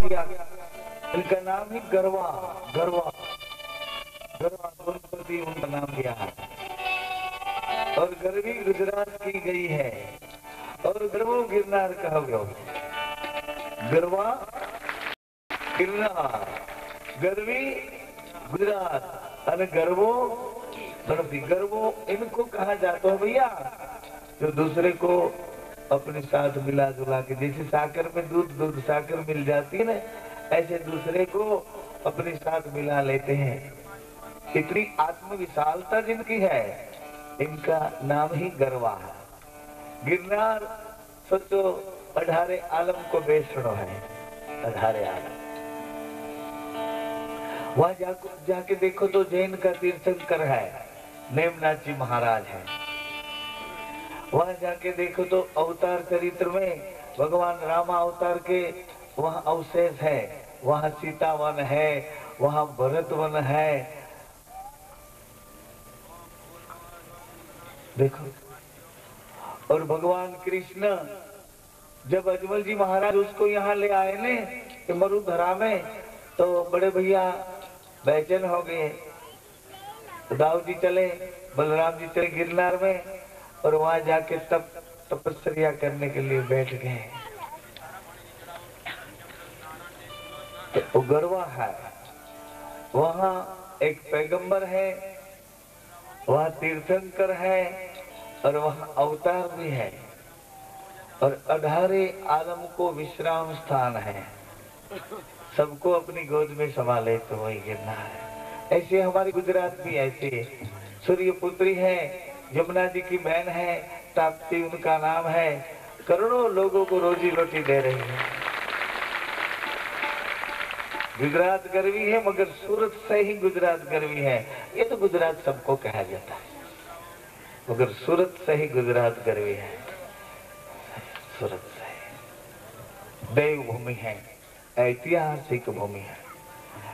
किया। इनका नाम ही गरवा, गरवा गरवा गणपति उनका नाम दिया है। और गरवी गुजरात की गई है और गरवो गिरनार कहा गया। गरवा गिरनार, गरवी गुजरात और गरवो गणपति। गरवो इनको कहा जाता है भैया जो दूसरे को अपने साथ मिला जुला के, जैसे साकर में दूध दूध साकर मिल जाती है ना, ऐसे दूसरे को अपने साथ मिला लेते हैं। इतनी आत्मविशालता जिनकी है, इनका नाम ही गरवा है। गिरनार सोचो 18 आलम को बेसणो है, 18 आलम। वहां जाके देखो तो जैन का तीर्थंकर है, नेमनाथजी महाराज है। वहां जाके देखो तो अवतार चरित्र में भगवान रामा अवतार के वहां अवशेष है, वहां सीता वन है, वहां भरत वन है। देखो, और भगवान कृष्ण जब अजमल जी महाराज उसको यहाँ ले आए ने मरुधरा में, तो बड़े भैया बेचैन हो गए। दाऊ जी चले, बलराम जी चले गिरनार में, और वहां जाके तपस्या करने के लिए बैठ गए। तो गरवा है, वहां एक पैगंबर है, वहां तीर्थंकर है, और वहां अवतार भी है, और 18 आलम को विश्राम स्थान है। सबको अपनी गोद में संभाले तो वही गिरनार है। ऐसे हमारी गुजरात भी ऐसे सूर्य पुत्री है, यमुना जी की बहन है, ताप्ती उनका नाम है, करोड़ों लोगों को रोजी रोटी दे रही है। गुजरात गर्वी है, मगर सूरत से ही गुजरात गर्वी है। ये तो गुजरात सबको कहा जाता है, मगर सूरत से ही गुजरात गर्वी है। सूरत से देव भूमि है, ऐतिहासिक भूमि है।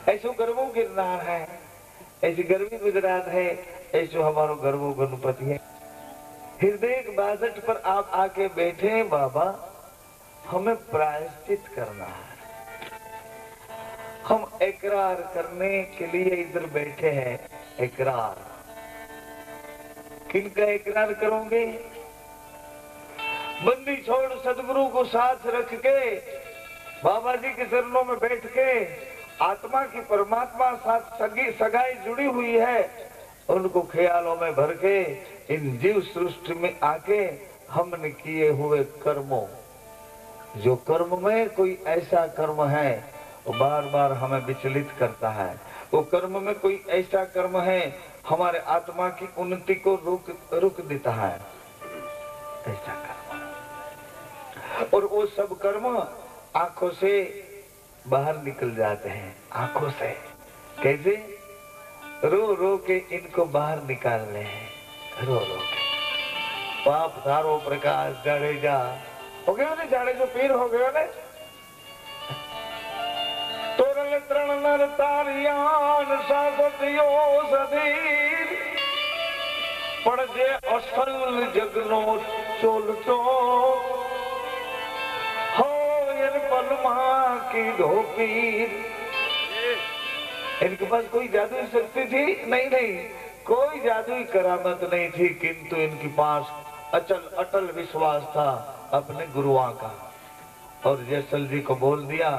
ऐसो गर्वो गिरनार है, ऐसी गर्वी गुजरात है, ऐसो हमारो गर्वो गणपति है। हृदय 62 पर आप आके बैठे बाबा, हमें प्रायश्चित करना है। हम इकरार करने के लिए इधर बैठे हैं। इकरार किनका इकरार करोगे? बंदी छोड़ सदगुरु को साथ रख के, बाबा जी के चरणों में बैठ के, आत्मा की परमात्मा साथ सगाई जुड़ी हुई है, उनको ख्यालों में भर के इन जीव सृष्टि में आके हमने किए हुए कर्मों, जो कर्म में कोई ऐसा कर्म है वो बार बार हमें विचलित करता है, वो कर्म में कोई ऐसा कर्म है हमारे आत्मा की उन्नति को रुक देता है, ऐसा कर्म। और वो सब कर्म आंखों से बाहर निकल जाते हैं। आंखों से कैसे? रो रो के इनको बाहर निकालने हैं, रो रो के। पाप धारो प्रकाश जाडेजा हो गयो ने, जाडेजो पीर हो गयो ने। तोरल त्रण नर तारियान सासतियो सदीर, पण जे असल जगनो चोलचो हो इन पलमा की धोपीर। इनके पास कोई जादुई शक्ति थी? नहीं नहीं, कोई जादुई करामत नहीं थी, किंतु इनके पास अचल अटल विश्वास था अपने गुरुओं का। और जैसल जी को बोल दिया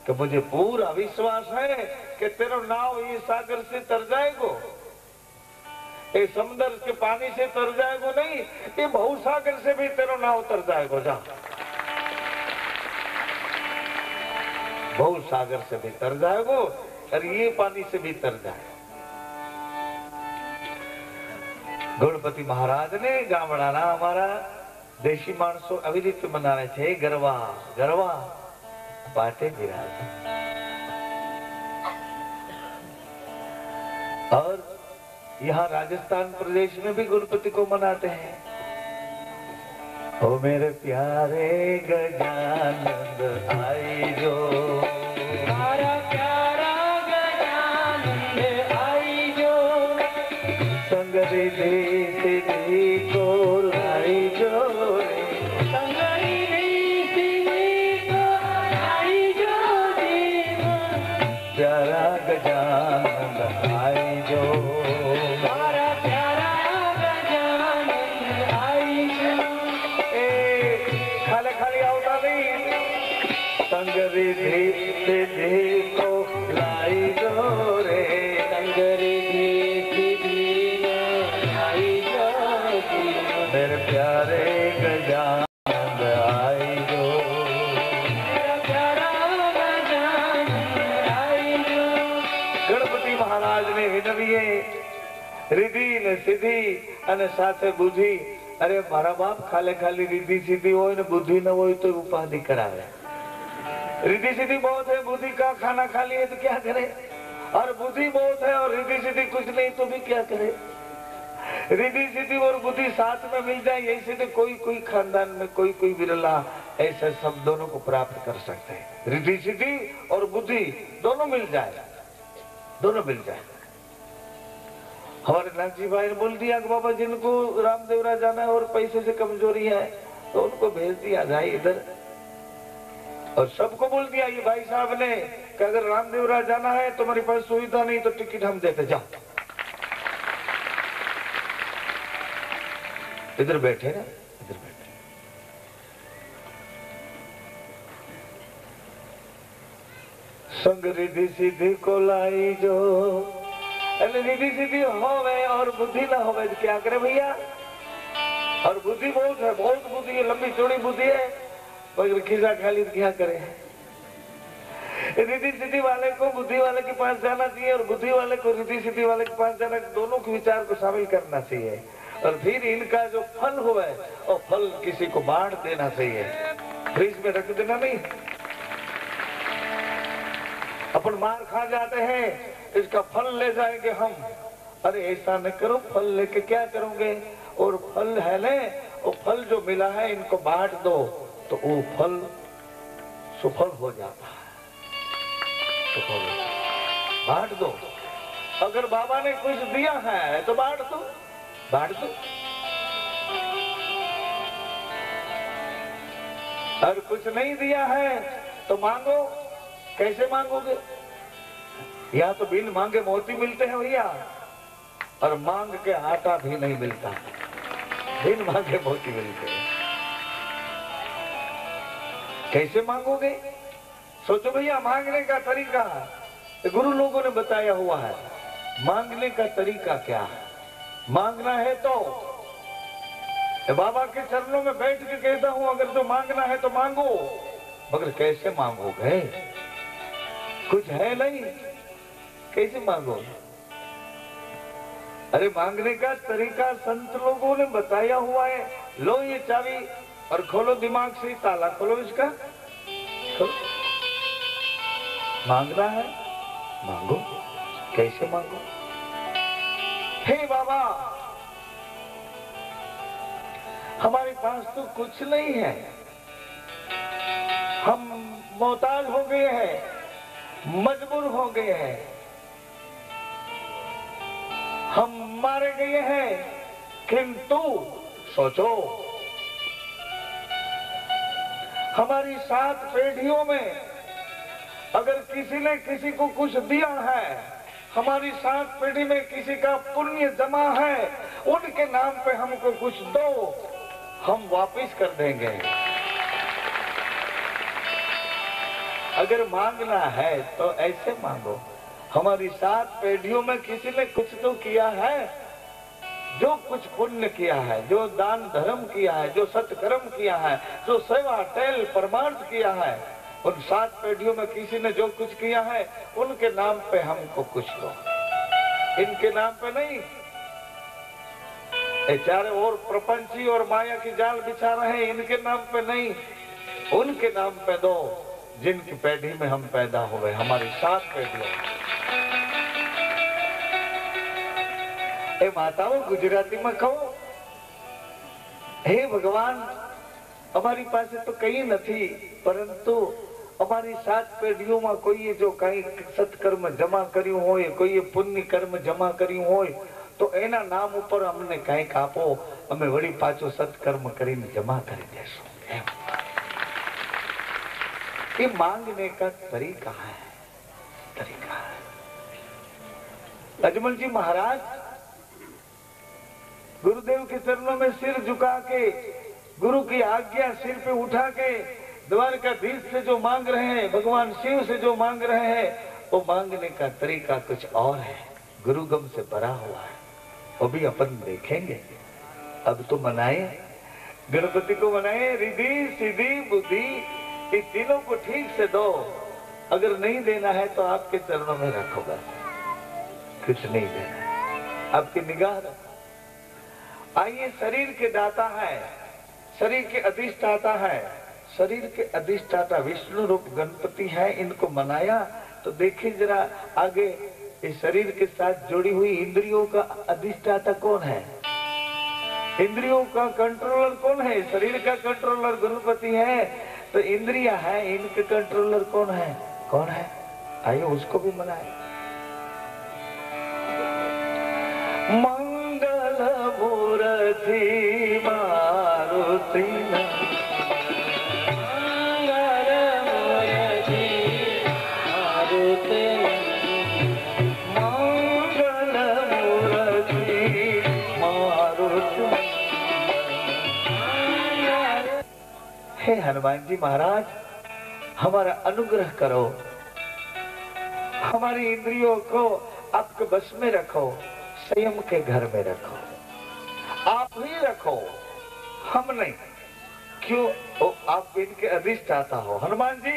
कि मुझे पूरा विश्वास है कि तेरा नाव ये सागर से तर जाएगो, ये समुद्र के पानी से तर जाएगो नहीं, ये भवसागर से भी तेरा नाव तर जाएगो। जा, भवसागर से भी तर जाएगो और ये पानी से भी तर जाए। गणपति महाराज ने गामडाना हमारा देशी माणसो આવી રીતે બનાવે છે। ગરવા ગરવા પાટે બિરાજ। और यहाँ राजस्थान प्रदेश में भी गणपति को मनाते हैं। ओ मेरे प्यारे गजानंद आई जो, प्यारा गजानन आई जो, मारा प्यारा गजानन आई जो। खाली खाली आवता नहीं, संग रिधि सिद्धि को लाई जो रे, संग रिधि सिद्धि लाई जो, मेरे प्यारे गजानन आई जो, मेरा प्यारा गजानन आई जो। गणपति महाराज ने विनवीए रिधि ने सिद्धि અને સાથે બુદ્ધિ. અરે મારા બાપ ખાલી ખાલી रिधि सिद्धि હોય ને बुद्धि न હોય तो उपाधि करावे. रिधि सिद्धि बहुत है, बुद्धि का खाना खा लिए तो क्या करे, और बुद्धि बहुत है और रिधि सिद्धि कुछ नहीं तो भी क्या करे. रिधि सिद्धि और बुद्धि साथ में मिल जाए, ऐसे तो कोई कोई खानदान में कोई कोई विरला ऐसे सब दोनों को प्राप्त कर सकते हैं. रिधि सिद्धि और बुद्धि दोनों मिल जाए, दोनों मिल जाए. हमारे नाथ जी भाई ने बोल दिया कि बाबा जिनको रामदेवरा जाना है और पैसे से कमजोरी है तो उनको भेज दिया जाए इधर. और सबको बोल दिया ये भाई साहब ने कि अगर रामदेवरा जाना है तुम्हारे पास सुविधा नहीं तो टिकट हम देते, जाओ. इधर बैठे ना, इधर बैठे. संग रिधि सिद्धि को लाई जो, रिधि सिद्धि होवे और बुद्धि ना होवे तो क्या करे भैया. और बुद्धि बहुत है, बहुत बुद्धि है, लंबी चौड़ी बुद्धि है, मगर खिजा खाली तो क्या करे. रिधि सिद्धि वाले को बुद्धि वाले के पास जाना चाहिए और बुद्धि वाले को रिधि सिद्धि वाले के पास जाना, दोनों के विचार को शामिल करना चाहिए. और फिर इनका जो फल हुआ है और फल किसी को बांट देना चाहिए, फ्रिज में रख देना नहीं. अपन मार खा जाते हैं, इसका फल ले जाएंगे हम. अरे ऐसा न करो, फल लेके क्या करोगे, और फल है ले, और फल जो मिला है इनको बांट दो तो वो फल सुफल हो जाता है. सुफल बांट दो. अगर बाबा ने कुछ दिया है तो बांट दो, बांट दो. और कुछ नहीं दिया है तो मांगो. कैसे मांगोगे, या तो बिन मांगे मोती मिलते हैं भैया, और मांग के आटा भी नहीं मिलता, बिन मांगे मोती मिलते हैं. कैसे मांगोगे, सोचो भैया. मांगने का तरीका गुरु लोगों ने बताया हुआ है. मांगने का तरीका क्या है, मांगना है तो बाबा के चरणों में बैठ के कहता हूं, अगर तो मांगना है तो मांगो, मगर कैसे मांगोगे, कुछ है नहीं, कैसे मांगोगे. अरे मांगने का तरीका संत लोगों ने बताया हुआ है. लो ये चाबी और खोलो दिमाग से, ताला खोलो इसका, खोलो. मांगना है मांगो. कैसे मांगो, हे बाबा हमारे पास तो कुछ नहीं है, हम मोहताज हो गए हैं, मजबूर हो गए हैं, हम मारे गए हैं, किंतु सोचो हमारी 7 पीढ़ियों में अगर किसी ने किसी को कुछ दिया है, हमारी 7 पीढ़ी में किसी का पुण्य जमा है, उनके नाम पे हमको कुछ दो, हम वापस कर देंगे. अगर मांगना है तो ऐसे मांगो. हमारी 7 पीढ़ियों में किसी ने कुछ तो किया है, जो कुछ पुण्य किया है, जो दान धर्म किया है, जो सत्कर्म किया है, जो सेवा टैल परमार्थ किया है, उन 7 पीढ़ियों में किसी ने जो कुछ किया है उनके नाम पे हमको कुछ दो, इनके नाम पे नहीं. ये चारों ओर प्रपंची और माया की जाल बिछा रहे हैं, इनके नाम पे नहीं, उनके नाम पे दो जिनकी पीढ़ी में हम पैदा हुए, हमारी 7 पीढ़ियों. ए माताओं गुजराती में कहो, हे भगवान અમારી પાસે તો કઈ નથી, પરંતુ અમારી 7 પેઢીઓમાં કોઈએ જો કઈ સત્કર્મ જમા કર્યું હોય, કોઈએ પુણ્ય કર્મ જમા કર્યું હોય તો એના નામ ઉપર અમને કંઈક આપો, અમે વળી પાછો સત્કર્મ કરીને જમા કરી દેશું. ये मांगने का तरीका है तरीका है। अजमल जी महाराज गुरुदेव के चरणों में सिर झुका के, गुरु की आज्ञा सिर पे उठा के द्वारकाधीश से जो मांग रहे हैं, भगवान शिव से जो मांग रहे हैं, वो मांगने का तरीका कुछ और है, गुरुगम से भरा हुआ है। वो भी अपन देखेंगे। अब तो मनाए, गणपति को मनाए, रिद्धि सिद्धि बुद्धि ये तीनों को ठीक से दो। अगर नहीं देना है तो आपके चरणों में रखो, बस कुछ नहीं देना, आपकी निगाह रखो। आइए, शरीर के दाता है, शरीर के अधिष्ठाता है, शरीर के अधिष्ठाता विष्णु रूप गणपति है, इनको मनाया तो देखिए जरा आगे इस शरीर के साथ जुड़ी हुई इंद्रियों का अधिष्ठाता कौन है, इंद्रियों का कंट्रोलर कौन है? शरीर का कंट्रोलर गणपति है, तो इंद्रिया है, इनके कंट्रोलर कौन है? कौन है? आइए उसको भी मनाए। मंगल मूर्ति मारुति हे हनुमान जी महाराज, हमारा अनुग्रह करो, हमारी इंद्रियों को आपके बस में रखो, संयम के घर में रखो, आप ही रखो, हम नहीं। क्यों? आप इनके अधिष्ठाता हो। हनुमान जी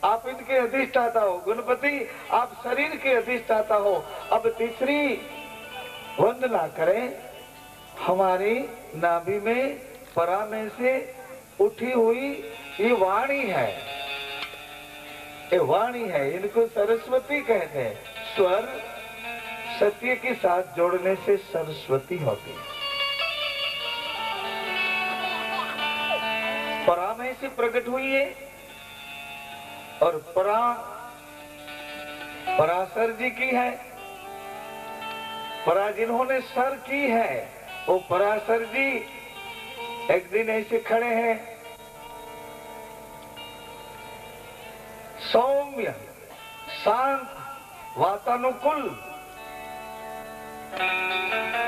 आप इनके अधिष्ठाता हो, गणपति आप शरीर के अधिष्ठाता हो। अब तीसरी वंदना करें, हमारी नाभि में परा में से उठी हुई ये वाणी है, ये वाणी है, इनको सरस्वती कहते हैं। स्वर सत्य के साथ जोड़ने से सरस्वती होती है। परा में से प्रकट हुई है और पराशर जी की है। परा जिन्होंने सर की है वो पराशर जी एक दिन ऐसे खड़े हैं, सौम्य शांत वातानुकूल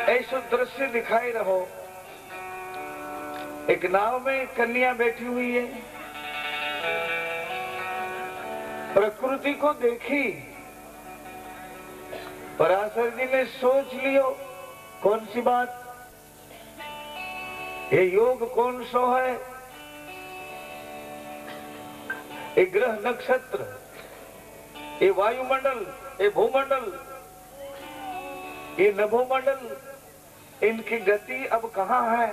ऐसा दृश्य दिखाई रहो। एक नाव में कन्या बैठी हुई है, प्रकृति को देखी, पराशर जी ने सोच लियो कौन सी बात, ये योग कौन सो है, ये ग्रह नक्षत्र, ये वायुमंडल, ये भूमंडल, ये नभोमंडल, इनकी गति अब कहाँ है।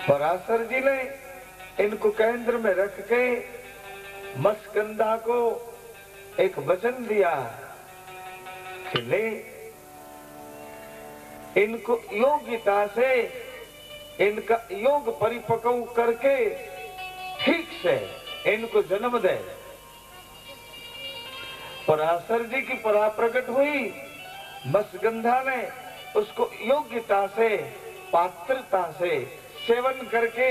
पराशर जी ने इनको केंद्र में रख के मस्कंधा को एक वचन दिया कि ले, इनको योग्यता से इनका योग परिपक्व करके ठीक से इनको जन्म दे। पराशर जी की परा प्रकट हुई, मस्कंधा ने उसको योग्यता से पात्रता से सेवन करके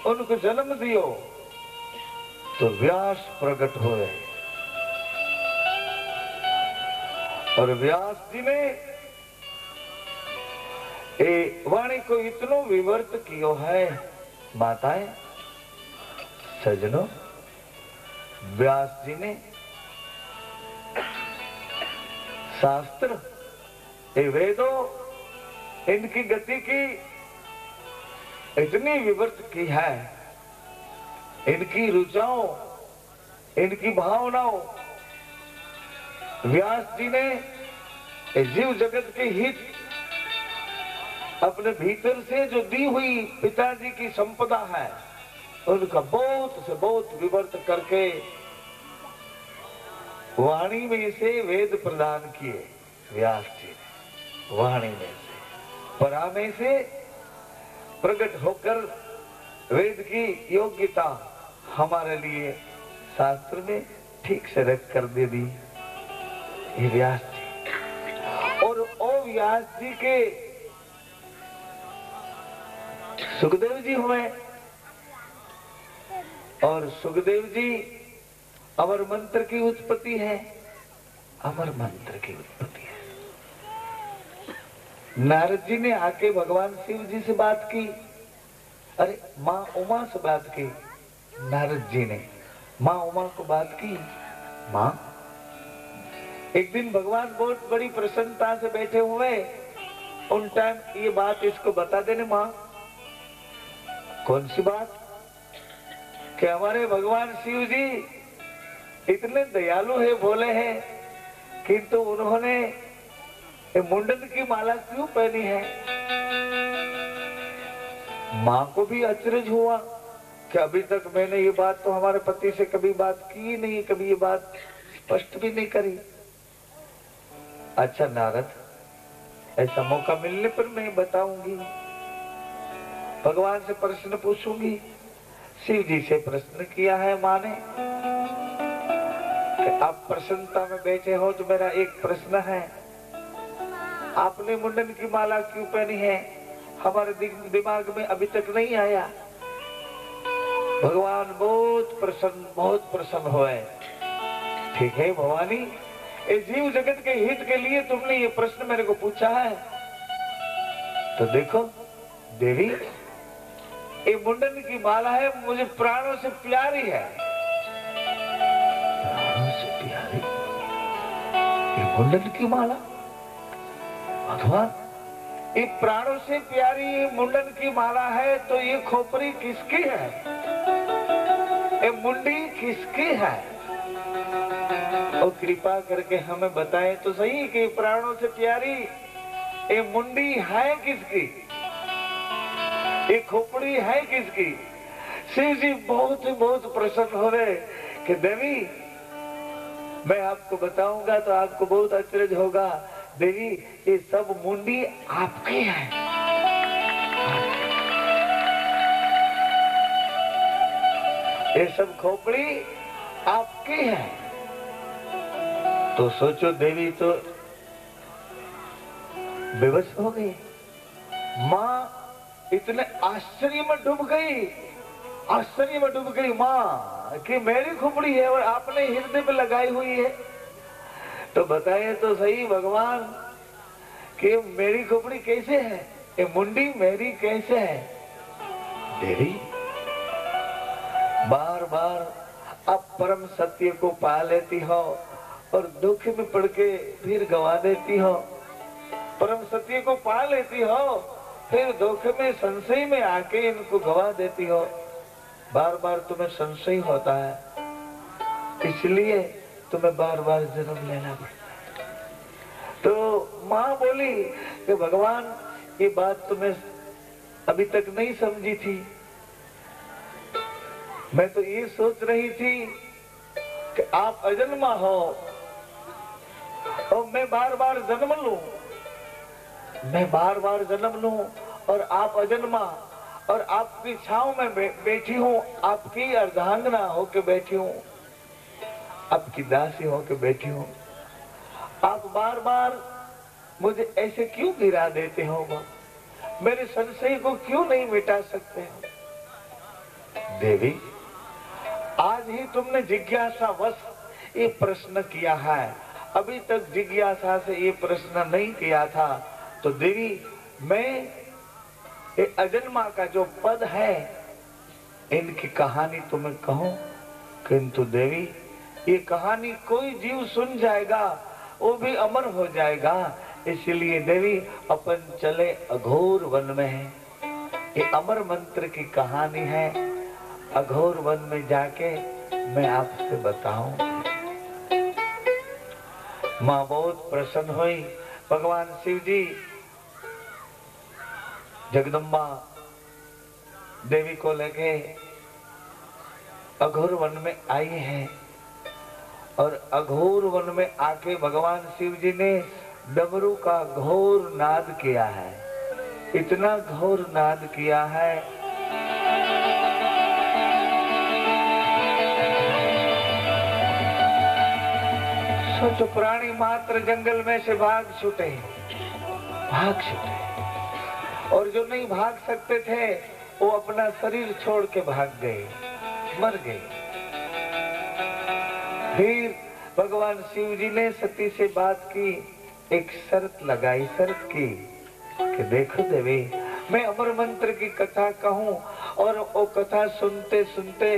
उनको जन्म दियो, तो व्यास प्रकट हुए और व्यास जी ने ये वाणी को इतनो विवर्त कियो है। माताएं सजनों, व्यास जी ने शास्त्र, ये वेदों, इनकी गति की इतनी विवर्त की है, इनकी रुचाओं, इनकी भावनाओं, व्यास जी ने जीव जगत के हित अपने भीतर से जो दी हुई पिताजी की संपदा है उनका बहुत से बहुत विवर्त करके वाणी में से वेद प्रदान किए। व्यास जी ने वाणी में से, परा में से प्रकट होकर वेद की योग्यता हमारे लिए शास्त्र में ठीक से रख कर दे दी ये व्यास जी। और ओ व्यास जी के सुखदेव जी हुए और सुखदेव जी अमर मंत्र की उत्पत्ति है। अमर मंत्र की उत्पत्ति है। नारद जी ने आके भगवान शिव जी से बात की, अरे माँ उमा से बात की। नारद जी ने माँ उमा को बात की, माँ एक दिन भगवान बहुत बड़ी प्रसन्नता से बैठे हुए, उन टाइम ये बात इसको बता देने माँ। कौन सी बात? कि हमारे भगवान शिव जी इतने दयालु है, भोले हैं, किंतु उन्होंने मुंडन की माला क्यों पहनी है? माँ को भी अचरज हुआ कि अभी तक मैंने ये बात तो हमारे पति से कभी बात की नहीं, कभी ये बात स्पष्ट भी नहीं करी। अच्छा नारद, ऐसा मौका मिलने पर मैं बताऊंगी, भगवान से प्रश्न पूछूंगी। शिव जी से प्रश्न किया है माँ ने कि आप प्रसन्नता में बैठे हो, तो मेरा एक प्रश्न है, आपने मुंडन की माला क्यों पहनी है? हमारे दिमाग में अभी तक नहीं आया। भगवान बहुत प्रसन्न हुए। ठीक है भवानी, इस जीव जगत के हित के लिए तुमने ये प्रश्न मेरे को पूछा है, तो देखो देवी, ये मुंडन की माला है, मुझे प्राणों से प्यारी है। प्राणों से प्यारी ये मुंडन की माला? भगवान, ये प्राणों से प्यारी ये मुंडन की माला है, तो ये खोपड़ी किसकी है? ये मुंडी किसकी है? और कृपा करके हमें बताएं तो सही कि प्राणों से प्यारी ये मुंडी है किसकी, ये खोपड़ी है किसकी? शिव जी बहुत प्रसन्न हो रहे कि देवी, मैं आपको बताऊंगा तो आपको बहुत आश्चर्य होगा। देवी, ये सब मुंडी आपकी है। ये सब खोपड़ी आपकी है। तो सोचो देवी तो बेबस हो गई। माँ इतने आश्चर्य में डूब गई माँ कि मेरी खोपड़ी है और आपने हृदय पे लगाई हुई है। तो बताइए तो सही भगवान कि मेरी खोपड़ी कैसे है, ये मुंडी मेरी कैसे है? देवी, बार बार आप परम सत्य को पा लेती हो और दुख में पड़ के फिर गवा देती हो। परम सत्य को पा लेती हो, फिर दुख में संशय में आके इनको गवा देती हो। बार बार तुम्हें संशय होता है, इसलिए तुम्हें बार बार जन्म लेना पड़ता है। तो माँ बोली कि भगवान, ये बात तुम्हें अभी तक नहीं समझी थी। मैं तो ये सोच रही थी कि आप अजन्मा हो और मैं बार बार जन्म लूं और आप अजन्मा, और आपकी छांव में बैठी हूँ, आपकी अर्धांगना होके बैठी हूँ, आपकी दासी होके बैठी हूँ। आप बार बार मुझे ऐसे क्यों गिरा देते हो? मेरे संशय को क्यों नहीं मिटा सकते हो? देवी, आज ही तुमने जिज्ञासावश ये प्रश्न किया है, अभी तक जिज्ञासा से ये प्रश्न नहीं किया था। तो देवी, मैं ये अजन्मा का जो पद है, इनकी कहानी तुम्हें कहूं, किंतु देवी, ये कहानी कोई जीव सुन जाएगा वो भी अमर हो जाएगा। इसलिए देवी, अपन चले अघोर वन में है। ये अमर मंत्र की कहानी है। अघोर वन में जाके मैं आपसे बताऊं। माँ बहुत प्रसन्न हुई। भगवान शिव जी जगदम्बा देवी को लेके अघोर वन में आई हैं, और अघोर वन में आके भगवान शिव जी ने डमरू का घोर नाद किया है। इतना घोर नाद किया है, सोचो प्राणी मात्र जंगल में से भाग छूटे, और जो नहीं भाग सकते थे वो अपना शरीर छोड़ के भाग गए, मर गए। फिर भगवान शिव जी ने सती से बात की, एक शर्त लगाई, शर्त की कि देखो देवी, मैं अमर मंत्र की कथा कहूं और वो कथा सुनते सुनते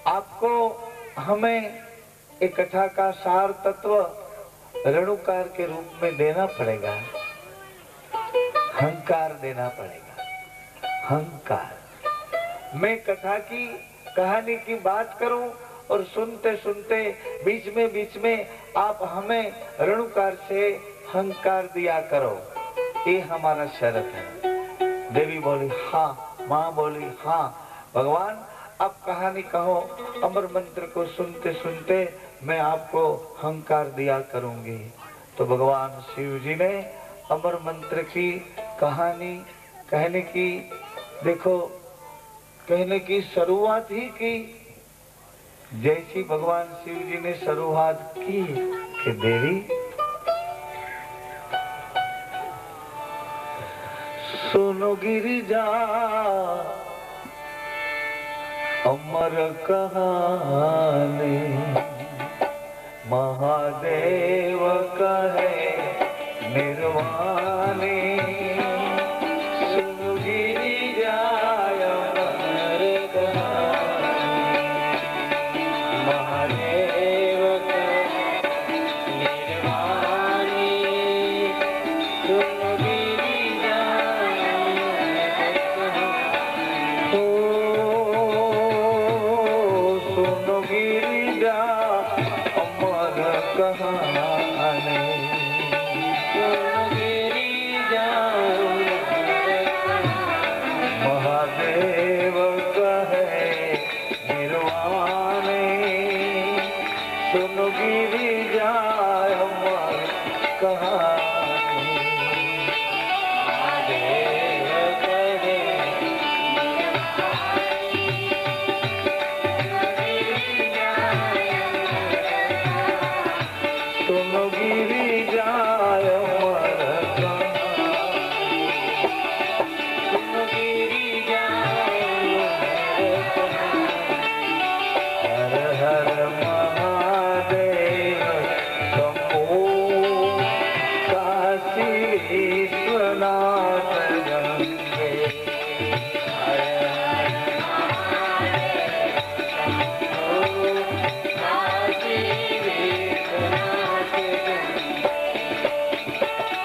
आपको हमें एक कथा का सार तत्व रेणुकार के रूप में देना पड़ेगा, हंकार देना पड़ेगा, हंकार। मैं कथा की कहानी की बात करूं और सुनते सुनते बीच में आप हमें रेणुकार से हंकार दिया करो, ये हमारा शर्त है। देवी बोली हाँ, माँ बोली हाँ। भगवान आप कहानी कहो, अमर मंत्र को सुनते सुनते मैं आपको हंकार दिया करूंगी। तो भगवान शिव जी ने अमर मंत्र की कहानी कहने की, देखो कहने की शुरुआत ही की। जैसी भगवान शिव जी ने शुरुआत की कि देवी सुनो गिरिजा अमर कहानी, महादेव कहे निर्वाणी। सुनो गिरिजा अमर कहानी, महादेव कहे निर्वाणी। सुनो गिरिजा सुनो गिरिजा अमर कहानी, सुनो गिरिजा महादेव कहे निर्वाणी। सुनो गिरिजा अमर कहानी, महादेव कहे सुनो गिरिजा अमर कहानी। सुनो गिरिजा हर हर महादेव शंभो काशी विश्वनाथ गंगे।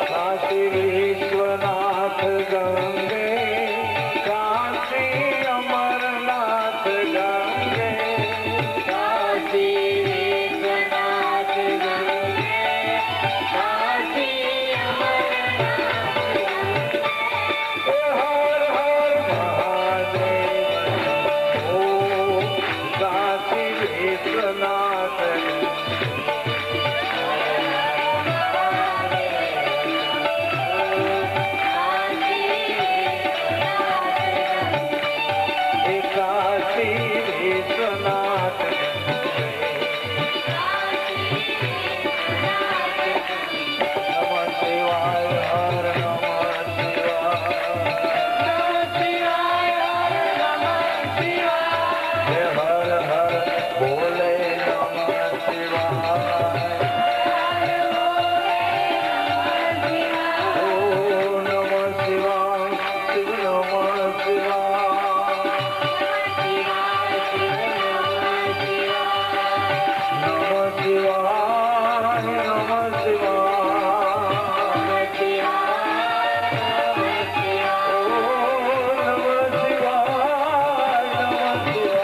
काशी विश्वनाथ गंगे, काशी अमरनाथ गंगे। काशी विश्वनाथ गंगे, काशी अमरनाथ गंगे। हर हर महादेव ओ काशी विश्वनाथ काशी विश्वनाथ नमः शिवाय हर नमः शिवाय हर हर बोले नमः शिवाय। ओ नमः शिवाय शिव नमः शिवाय। नमः शिवाय नमः शिवाय। ओ नमः शिवाय नमः शिवाय।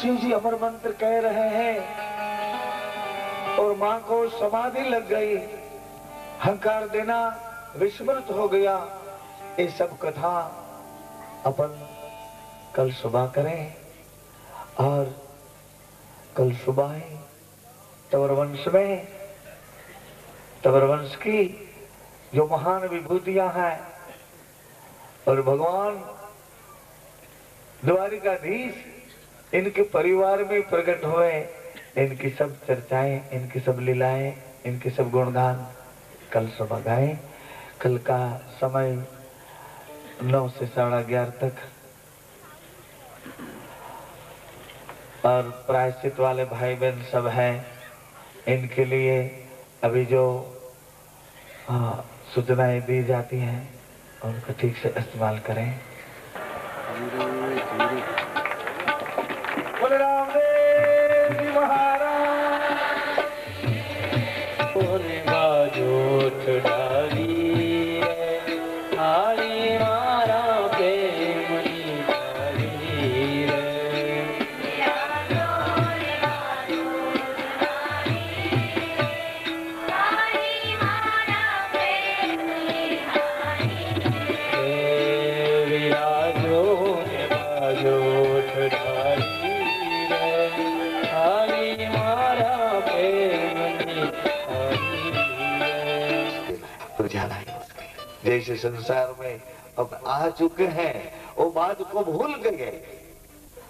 शिव जी अमर मंत्र कह रहे हैं और मां को समाधि लग गई, हंकार देना विस्मृत हो गया। ये सब कथा अपन कल सुबह करें और कल सुबह तवर वंश की जो महान विभूतियां हैं और भगवान द्वारिकाधीश इनके परिवार में प्रकट हुए, इनकी सब चर्चाएं, इनकी सब लीलाएं, इनके सब गुणगान कल सुबह गाएं। कल का समय 9 से 11:30 तक और प्रायश्चित वाले भाई बहन सब हैं, इनके लिए अभी जो सूचनाएं दी जाती हैं उनको ठीक से इस्तेमाल करें। बोले रामदेव जी महाराज। बोले बाजोठ डाली रे, हारी मारा प्रेमनी डाली रे। विराजो ने बाजोठ डाली रे, हारी मारा प्रेमनी डाली रे। तो जाना ही उसके जैसे संसार में अब आ चुके हैं वो बात को भूल गए।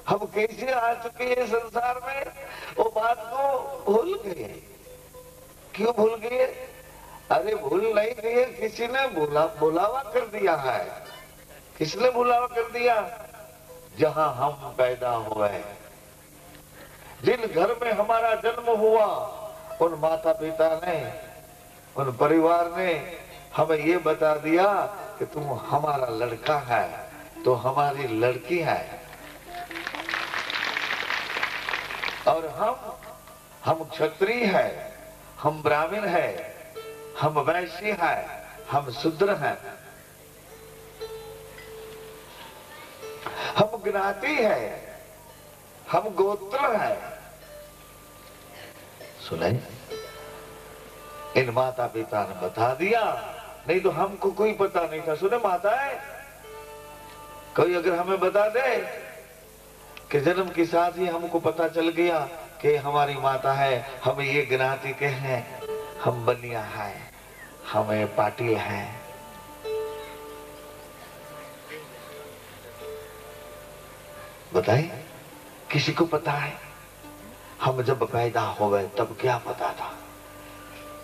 हम कैसे आ चुके हैं संसार में, वो बात को भूल गए। क्यों भूल गए? अरे भूल नहीं गए, किसी ने बुलावा कर दिया है। किसने बुलावा कर दिया? जहां हम पैदा हुए, जिन घर में हमारा जन्म हुआ, उन माता पिता ने, उन परिवार ने हमें ये बता दिया कि तुम हमारा लड़का है, तो हमारी लड़की है। और हम क्षत्रिय है, हम ब्राह्मण है, हम वैश्य है, हम शूद्र हैं, हम ज्ञाति है, हम गोत्र है। सुने, इन माता पिता ने बता दिया, नहीं तो हमको कोई पता नहीं था। सुने माताएं, कोई अगर हमें बता दे कि जन्म के साथ ही हमको पता चल गया कि हमारी माता है, हम ये ज्ञाति के हैं, हम बनिया है, हमें पाटिल है, बताइए किसी को पता है? हम जब पैदा हो गए तब क्या पता था?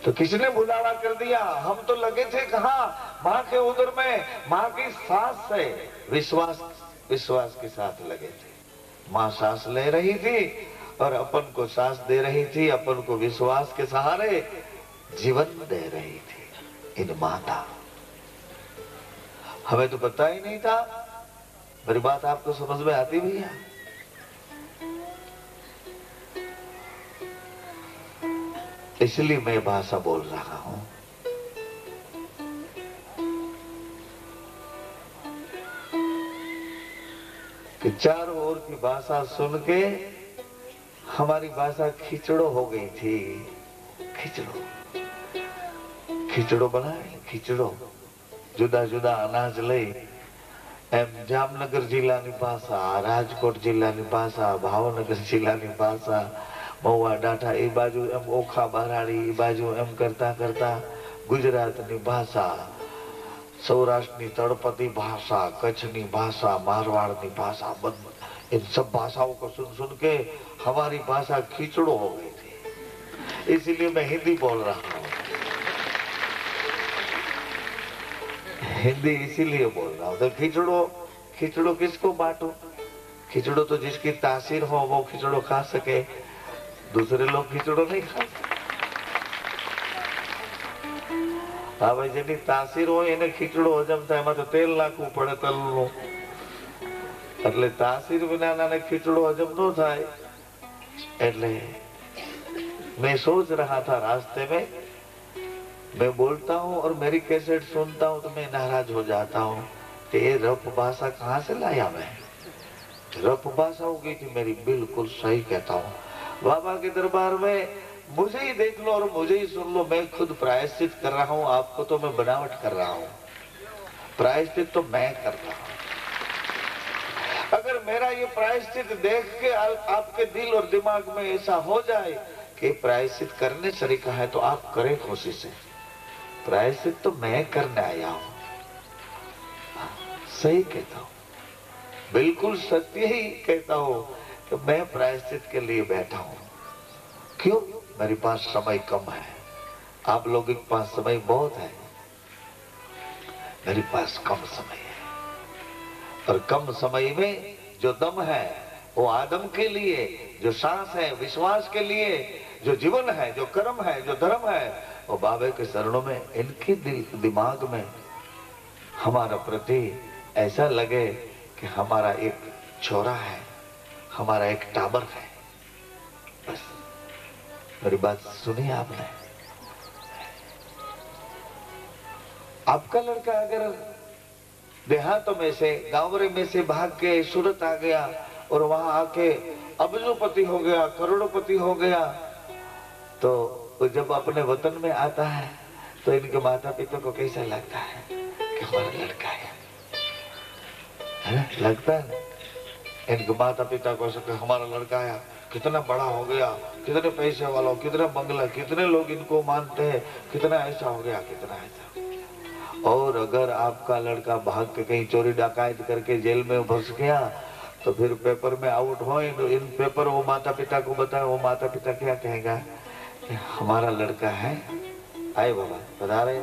तो किसने बुलावा कर दिया? हम तो लगे थे कहाँ? माँ के उदर में, माँ की सांस से विश्वास के साथ लगे थे। माँ सांस ले रही थी और अपन को सांस दे रही थी, अपन को विश्वास के सहारे जीवन दे रही थी इन माता। हमें तो पता ही नहीं था। मेरी बात आपको समझ में आती भी है? इसलिए मैं भाषा बोल रहा हूं। कि चारों ओर की भाषा सुन के हमारी भाषा खिचड़ो हो गई थी। खिचड़ो बनाए, खिचड़ो जुदा जुदा अनाज लई एम जामनगर जिल्लाની ભાષા, રાજકોટ जिल्लाની ભાષा, ભાવનગર जिल्लाની ભાષा, મહુવા ડાઠા એ બાજુ એમ ઓખા બરાડી એ બાજુ એમ કરતા કરતા ગુજરાતની ભાષા, સૌરાષ્ટ્રની તળપદી ભાષા, કચ્છની ભાષા, મારવાડની भाषा, इन सब भाषाओं को सुन सुन के हमारी भाषा खिचड़ो हो गई थी। इसीलिए मैं हिंदी बोल रहा हूँ। हिंदी इसीलिए बोल रहा हूँ। तो खिचड़ो किसको बांटो? खिचड़ो तो जिसकी तासीर हो वो खिचड़ो खा सके, दूसरे लोग खिचड़ो नहीं खा सकते। हाँ भाई, जेनी तासीर हो एने खिचड़ो हजम थाय, एमां तो तेल नाखવું પડે તલનું, એટલે તાસીર વિનાને खिचड़ो हजम न थाय। એટલે मैं सोच रहा था रास्ते में, मैं बोलता हूँ और मेरी कैसेट सुनता हूँ तो मैं नाराज हो जाता हूँ कि ये रफ भाषा कहाँ से लाया मैं। रफ भाषा हो गई थी मेरी, बिल्कुल सही कहता हूँ। बाबा के दरबार में मुझे ही देख लो और मुझे ही सुन लो, मैं खुद प्रायश्चित कर रहा हूँ, आपको तो मैं बनावट कर रहा हूँ। प्रायश्चित तो मैं कर रहा हूँ। अगर मेरा ये प्रायश्चित देख के आपके दिल और दिमाग में ऐसा हो जाए कि प्रायश्चित करने तरीका है, तो आप करें कोशिश से। प्रायश्चित तो मैं करने आया हूँ। सही कहता हूँ, बिल्कुल सत्य ही कहता हूँ कि मैं प्रायश्चित के लिए बैठा हूँ। क्यों? मेरे पास समय कम है, आप लोगों के पास समय बहुत है, मेरे पास कम समय है। और कम समय में जो दम है वो आदम के लिए, जो सांस है विश्वास के लिए, जो जीवन है, जो कर्म है, जो धर्म है, वो बाबे के चरणों में, इनके दिल दिमाग में हमारा प्रति ऐसा लगे कि हमारा एक छोरा है, हमारा एक टाबर है। बस मेरी बात सुनी आपने। आपका लड़का अगर देहातों में से, गांव में से भाग के सूरत आ गया और वहां आके अब्जोपति हो गया, करोड़पति हो गया, तो जब अपने वतन में आता है तो इनके माता पिता को कैसा लगता है कि हमारा लड़का है ना? लगता है ना? इनके माता पिता को हमारा लड़का आया, कितना बड़ा हो गया, कितने पैसे वाला, कितना बंगला, कितने लोग इनको मानते हैं, कितना ऐसा हो गया, कितना ऐसा। और अगर आपका लड़का भाग के कहीं चोरी डकैत करके जेल में फंस गया तो फिर पेपर में आउट हो, तो इन पेपर वो माता पिता को बताए, वो माता पिता क्या कहेगा कि हमारा लड़का है। आए बाबा बता रहे।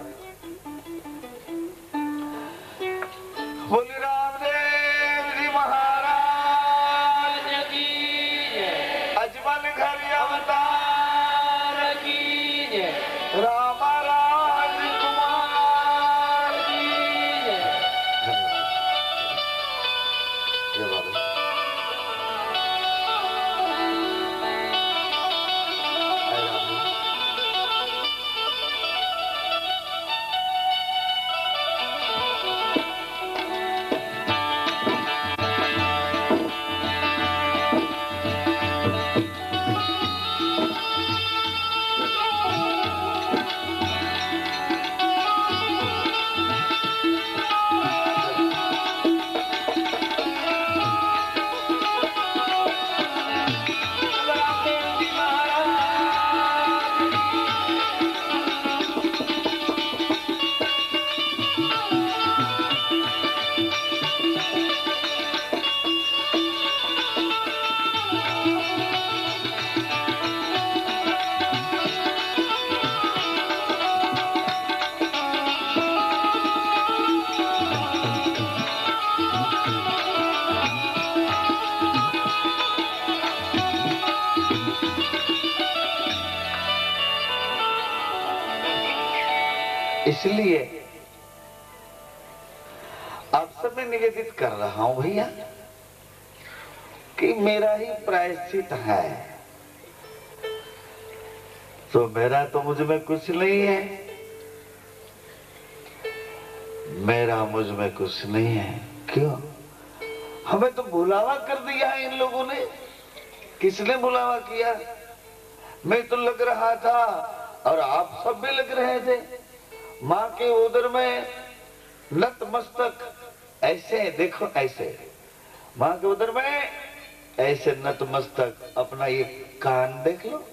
बोली रामदेव जी महाराज की जय। अजमल घर अवतार की जय। राम राजकुमार की जय। जय बाबा। आए राम जी। इसलिए आप सब में निवेदित कर रहा हूं भैया कि मेरा ही प्रायश्चित है, तो मेरा तो मुझ में कुछ नहीं है, मेरा मुझ में कुछ नहीं है। क्यों? हमें तो बुलावा कर दिया है इन लोगों ने। किसने बुलावा किया? मैं तो लग रहा था और आप सब भी लग रहे थे। माँ के उदर में नतमस्तक ऐसे, देखो ऐसे, माँ के उदर में ऐसे नतमस्तक, अपना ये कान देख लो,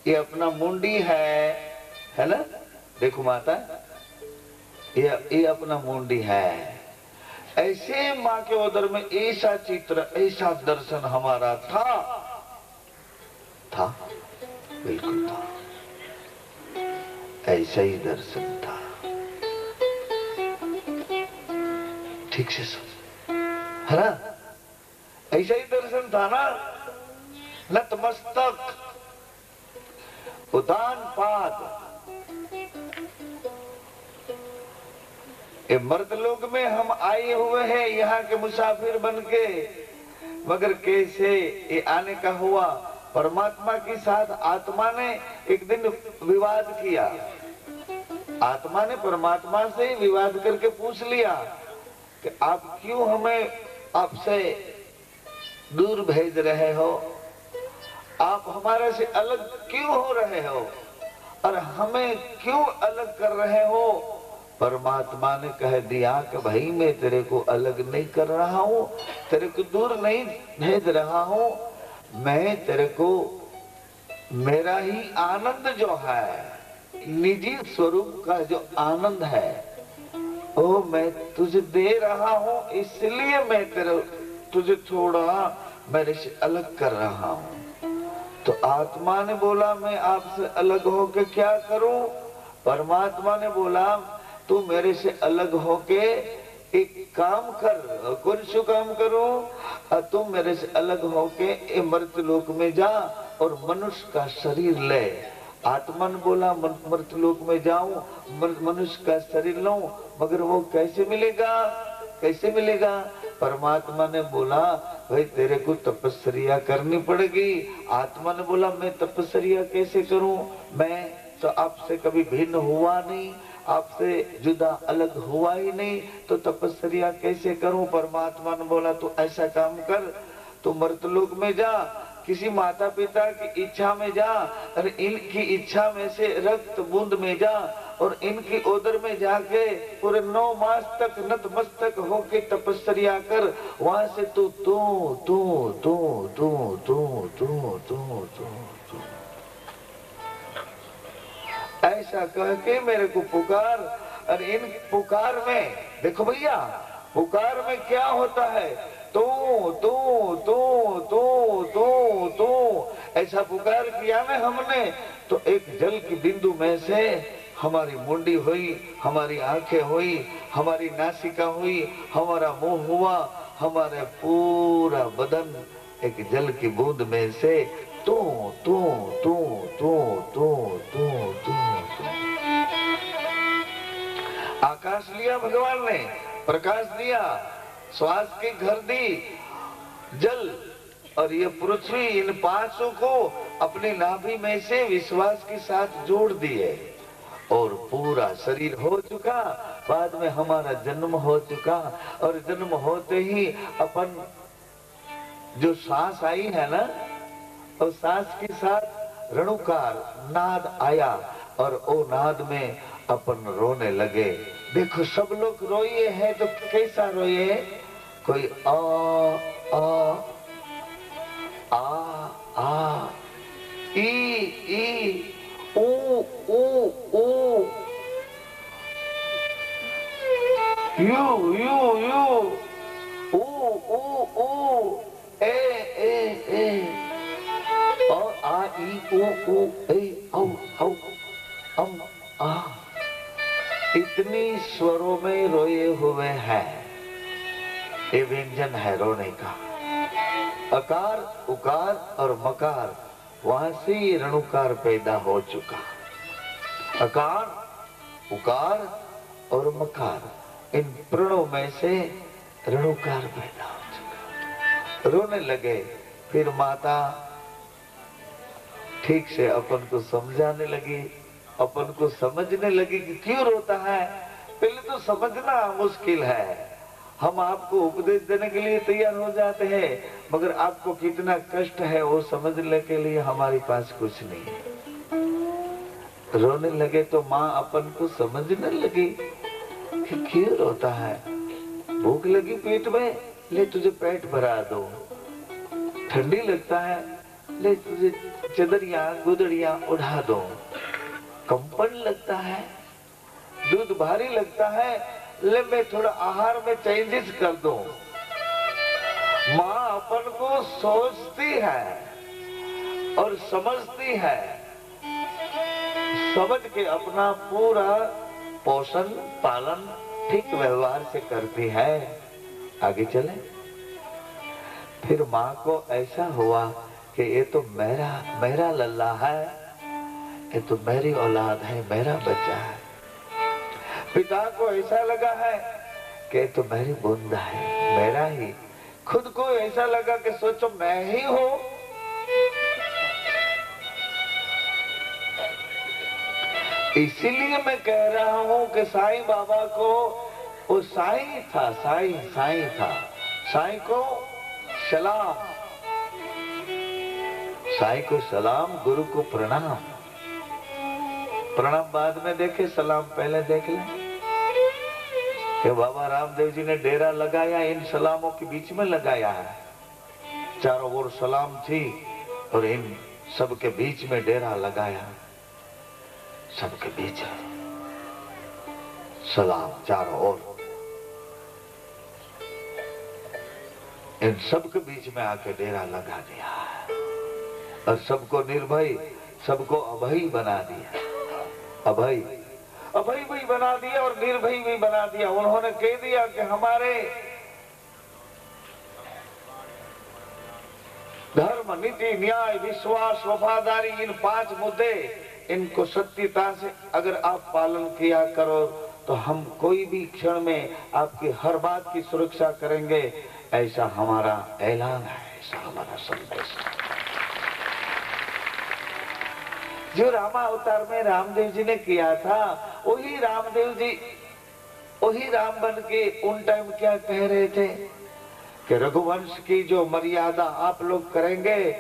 ये अपना मुंडी है ना? देखो माता, ये अपना मुंडी है। ऐसे माँ के उदर में ऐसा चित्र, ऐसा दर्शन हमारा था, बिल्कुल था, ऐसा ही दर्शन था। ठीक से सुन, है ना? ऐसा ही दर्शन था ना? नतमस्तक, उदान पाद। ये मर्द लोग में हम आए हुए हैं यहाँ के मुसाफिर बन के, मगर कैसे ये आने का हुआ? परमात्मा के साथ आत्मा ने एक दिन विवाद किया। आत्मा ने परमात्मा से विवाद करके पूछ लिया कि आप क्यों हमें आपसे दूर भेज रहे हो? आप हमारे से अलग क्यों हो रहे हो और हमें क्यों अलग कर रहे हो? परमात्मा ने कह दिया कि भाई मैं तेरे को अलग नहीं कर रहा हूं, तेरे को दूर नहीं भेज रहा हूं, मैं तेरे को मेरा ही आनंद जो है, निजी स्वरूप का जो आनंद है वो मैं तुझे दे रहा हूं, इसलिए मैं तुझे थोड़ा मेरे से अलग कर रहा हूं। तो आत्मा ने बोला मैं आपसे अलग होके क्या करूं? परमात्मा ने बोला तू मेरे से अलग होके एक काम कर। कौन सा काम करूं? तू मेरे से अलग होके मर्त्यलोक में जा और मनुष्य का शरीर ले। आत्मा ने बोला मर्त्यलोक में जाऊं, मनुष्य का शरीर लूं, मगर वो कैसे मिलेगा? कैसे मिलेगा? परमात्मा ने बोला भाई तेरे को तपस्या करनी पड़ेगी। आत्मा ने बोला मैं तपस्या कैसे करूं? मैं तो आपसे कभी भिन्न हुआ नहीं, आपसे जुदा अलग हुआ ही नहीं, तो तपस्या कैसे करूं? परमात्मा ने बोला तू ऐसा काम कर, तू मर्त्यलोक में जा, किसी माता पिता की इच्छा में जा और इनकी इच्छा में से रक्त बूंद में जा और इनकी उदर में जाके पूरे 9 मास तक नतमस्तक होके तपस्या कर। वहां से तू तू तू तू तू तू तू तू तू ऐसा कह के मेरे को पुकार। और इन पुकार में देखो भैया, पुकार में क्या होता है? तू तू तू तू तू तू ऐसा पुकार किया ना हमने, तो एक जल की बिंदु में से हमारी मुंडी हुई, हमारी आंखें हुई, हमारी नासिका हुई, हमारा मुंह हुआ, हमारे पूरा बदन एक जल की बूंद में से तू तू तू तू तू तू तू आकाश लिया भगवान ने, प्रकाश दिया, श्वास की घर दी, जल और ये पृथ्वी, इन पांचों को अपनी नाभि में से विश्वास के साथ जोड़ दिए और पूरा शरीर हो चुका। बाद में हमारा जन्म हो चुका और जन्म होते ही अपन जो सांस आई है ना, और सांस के साथ रणुकार नाद आया और ओ नाद में अपन रोने लगे। देखो सब लोग रोए हैं तो कैसा रोए? कोई आ आ आ आ ई ऊ ऊ ऊ यू यू यू ऊ ऊ ऊ ए ए ए और आ ई ऊ ए औ औ अम आ। इतनी स्वरों में रोए हुए हैं। ये व्यंजन है रोने का। अकार, उकार और मकार, वहां से रणुकार पैदा हो चुका। अकार, उकार और मकार, इन प्रणों में से रणुकार पैदा हो चुका। रोने लगे। फिर माता ठीक से अपन को समझाने लगी, अपन को समझने लगी कि क्यों रोता है। पहले तो समझना मुश्किल है। हम आपको उपदेश देने के लिए तैयार हो जाते हैं, मगर आपको कितना कष्ट है वो समझने के लिए हमारे पास कुछ नहीं है। रोने लगे तो माँ अपन को समझने लगी कि क्यों रोता है। भूख लगी पेट में, ले तुझे पेट भरा दो। ठंडी लगता है, ले तुझे चदरिया गुदड़िया उड़ा दो। कंपन लगता है, दूध भारी लगता है, ले मैं थोड़ा आहार में चेंजेस कर दूं। माँ अपन को सोचती है और समझती है, समझ के अपना पूरा पोषण पालन ठीक व्यवहार से करती है। आगे चले। फिर माँ को ऐसा हुआ कि ये तो मेरा लल्ला है, ये तो मेरी औलाद है, मेरा बच्चा है। पिता को ऐसा लगा है कि तो मेरी बूंद है, मेरा ही। खुद को ऐसा लगा कि सोचो मैं ही हूं। इसीलिए मैं कह रहा हूं कि साईं बाबा को, वो साईं था, साईं था। साईं को सलाम। साईं को सलाम, गुरु को प्रणाम। प्रणाम बाद में देखे, सलाम पहले देख ले कि बाबा रामदेव जी ने डेरा लगाया, इन सलामों के बीच में लगाया है। चारों ओर सलाम थी और इन सबके बीच में डेरा लगाया। सबके बीच सलाम, चारों ओर, इन सबके बीच में आके डेरा लगा दिया और सबको निर्भय, सबको अभय बना दिया। अभय भी बना दिया और निर्भय भी बना दिया। उन्होंने कह दिया कि हमारे धर्म, नीति, न्याय, विश्वास, वफादारी, इन 5 मुद्दे, इनको सत्यता से अगर आप पालन किया करो तो हम कोई भी क्षण में आपकी हर बात की सुरक्षा करेंगे। ऐसा हमारा ऐलान है, ऐसा हमारा संदेश है। जो रामा अवतार में रामदेव जी ने किया था, वही रामदेव जी, वही राम बन के उन टाइम क्या कह रहे थे कि रघुवंश की जो मर्यादा आप लोग करेंगे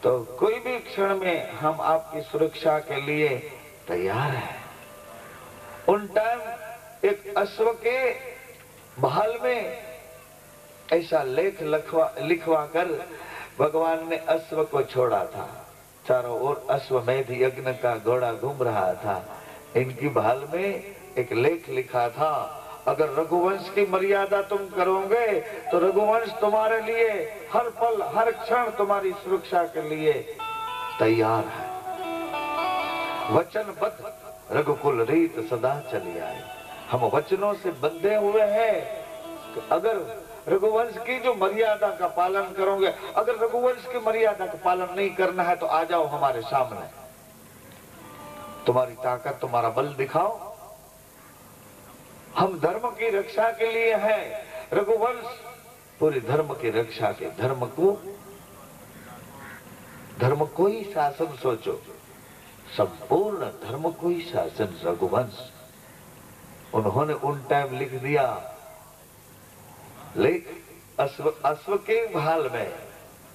तो कोई भी क्षण में हम आपकी सुरक्षा के लिए तैयार हैं। उन टाइम एक अश्व के भाल में ऐसा लेख लिखवा कर भगवान ने अश्व को छोड़ा था। चारों ओर अश्वमेध यज्ञ का घोड़ा घूम रहा था। इनकी भाल में एक लेख लिखा था, अगर रघुवंश की मर्यादा तुम करोगे तो रघुवंश तुम्हारे लिए हर पल हर क्षण तुम्हारी सुरक्षा के लिए तैयार है। वचनबद्ध रघुकुल रीत सदा चली आई। हम वचनों से बंधे हुए हैं कि अगर रघुवंश की जो मर्यादा का पालन करोगे, अगर रघुवंश की मर्यादा का पालन नहीं करना है तो आ जाओ हमारे सामने, तुम्हारी ताकत, तुम्हारा बल दिखाओ। हम धर्म की रक्षा के लिए हैं। रघुवंश पूरे धर्म की रक्षा के, धर्म को ही शासन सोचो, संपूर्ण धर्म को ही शासन रघुवंश। उन्होंने उन टाइम लिख दिया लेख, अश्व के भाल में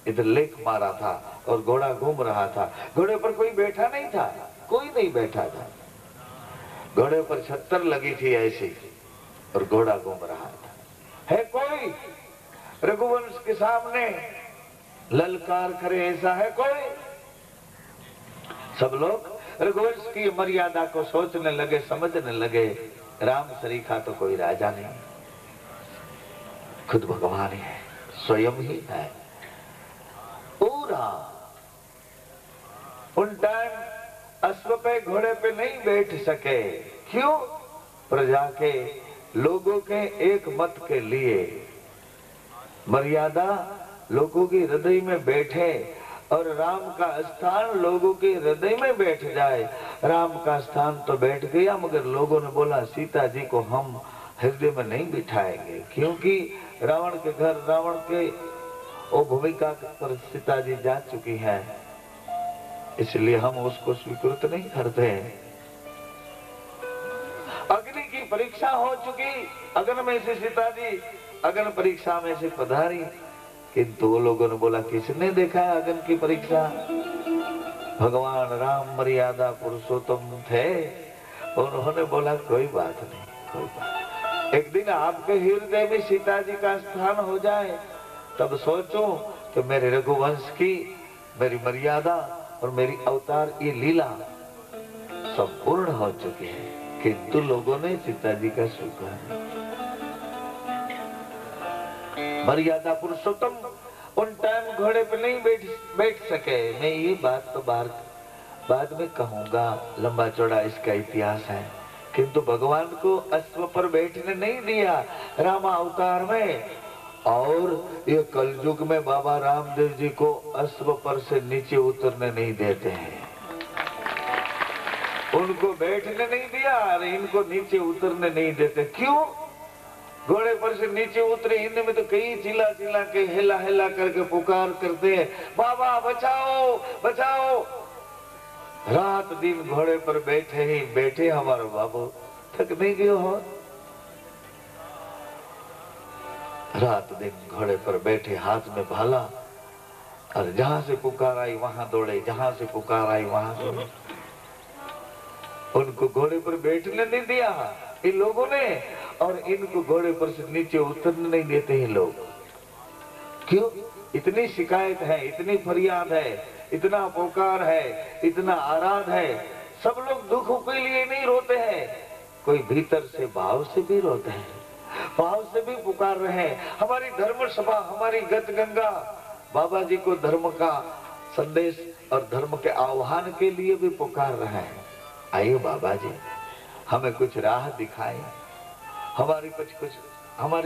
इधर लेख मारा था और घोड़ा घूम रहा था। घोड़े पर कोई बैठा नहीं था, कोई नहीं बैठा था। घोड़े पर छत्तर लगी थी ऐसी और घोड़ा घूम रहा था। है कोई रघुवंश के सामने ललकार करे ऐसा है कोई? सब लोग रघुवंश की मर्यादा को सोचने लगे, समझने लगे। राम सरीखा तो कोई राजा नहीं, खुद भगवान ही है, स्वयं ही है। पूरा उन टाइम अश्व पे, घोड़े पे नहीं बैठ सके। क्यों? प्रजा के, लोगों के एक मत के लिए। मर्यादा लोगों के हृदय में बैठे और राम का स्थान लोगों के हृदय में बैठ जाए। राम का स्थान तो बैठ गया, मगर लोगों ने बोला सीता जी को हम हृदय में नहीं बिठाएंगे, क्योंकि रावण के घर, रावण के वो भूमिका पर सीता जी जा चुकी है, इसलिए हम उसको स्वीकृत नहीं करते। अग्नि की परीक्षा हो चुकी, अग्नि में से सीता जी अग्नि परीक्षा में से पधारी, किंतु वो लोगों ने बोला किसने देखा है अग्नि की परीक्षा? भगवान राम मर्यादा पुरुषोत्तम थे। उन्होंने बोला कोई बात नहीं, कोई बात। एक दिन आपके हृदय में सीता जी का स्थान हो जाए तब सोचो कि मेरे रघुवंश की, मेरी मर्यादा और मेरी अवतार ये लीला संपूर्ण हो चुकी है। किंतु लोगों ने सीता जी का स्वीकार, मर्यादा पुरुषोत्तम उन टाइम घोड़े पे नहीं बैठ सके। मैं ये बात तो बाद में कहूंगा, लंबा चौड़ा इसका इतिहास है। किंतु भगवान को अश्व पर बैठने नहीं दिया रामा अवतार में, और ये कलयुग में बाबा रामदेव जी को अश्व पर से नीचे उतरने नहीं देते हैं। उनको बैठने नहीं दिया और इनको नीचे उतरने नहीं देते। क्यों? घोड़े पर से नीचे उतरे, इनमें तो कई चिल्ला चिल्ला के, हिला हिला करके पुकार करते हैं, बाबा बचाओ बचाओ। रात दिन घोड़े पर बैठे ही बैठे हमारा बाबू थक नहीं गयो हो। रात दिन घोड़े पर बैठे, हाथ में भाला और जहां से पुकार आई वहां दौड़े, जहां से पुकार आई वहां दौड़े। उनको घोड़े पर बैठने नहीं दिया इन लोगों ने, और इनको घोड़े पर से नीचे उतरने नहीं देते हैं लोग। क्यों? इतनी शिकायत है, इतनी फरियाद है, इतना पुकार है, इतना आराध है। सब लोग दुखों के लिए नहीं रोते हैं, कोई भीतर से भाव से भी रोते हैं, भाव से भी पुकार रहे हैं। हमारी धर्म सभा, हमारी गत गंगा बाबा जी को धर्म का संदेश और धर्म के आह्वान के लिए भी पुकार रहे हैं। आइए बाबा जी, हमें कुछ राह दिखाएं, हमारी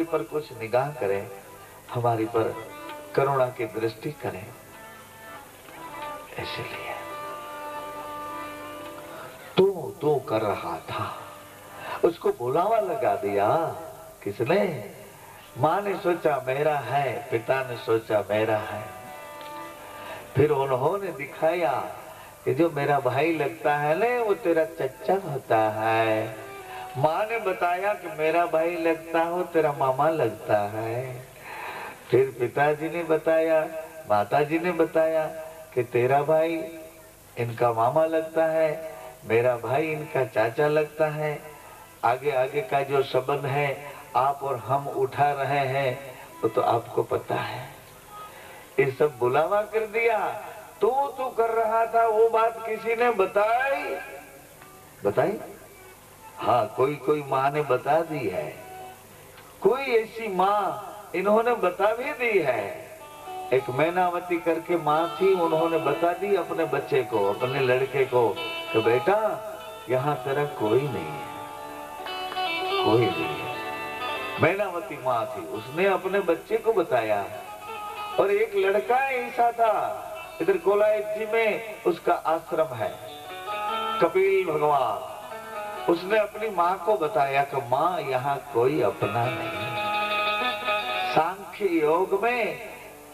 पर कुछ निगाह करें, हमारी पर करुणा की दृष्टि करें। इसलिए तू कर रहा था, उसको बुलावा लगा दिया। किसने? माँ ने सोचा मेरा है, पिता ने सोचा मेरा है। फिर उन्होंने दिखाया कि जो मेरा भाई लगता है ना, वो तेरा चच्चा होता है। माँ ने बताया कि मेरा भाई लगता हो, तेरा मामा लगता है। फिर पिताजी ने बताया, माताजी ने बताया कि तेरा भाई इनका मामा लगता है, मेरा भाई इनका चाचा लगता है। आगे आगे का जो संबंध है आप और हम उठा रहे हैं वो तो आपको पता है। ये सब बुलावा कर दिया। तू कर रहा था वो बात किसी ने बताई? हाँ, कोई माँ ने बता दी है, कोई ऐसी माँ इन्होंने बता भी दी है। एक मैनावती करके माँ थी, उन्होंने बता दी अपने बच्चे को, अपने लड़के को कि बेटा यहाँ तेरा कोई नहीं है, कोई नहीं है। मैनावती माँ थी, उसने अपने बच्चे को बताया। और एक लड़का ऐसा था, इधर कोलायत जी में उसका आश्रम है, कपिल भगवान। उसने अपनी माँ को बताया कि माँ यहाँ कोई अपना नहीं। सांख्य योग में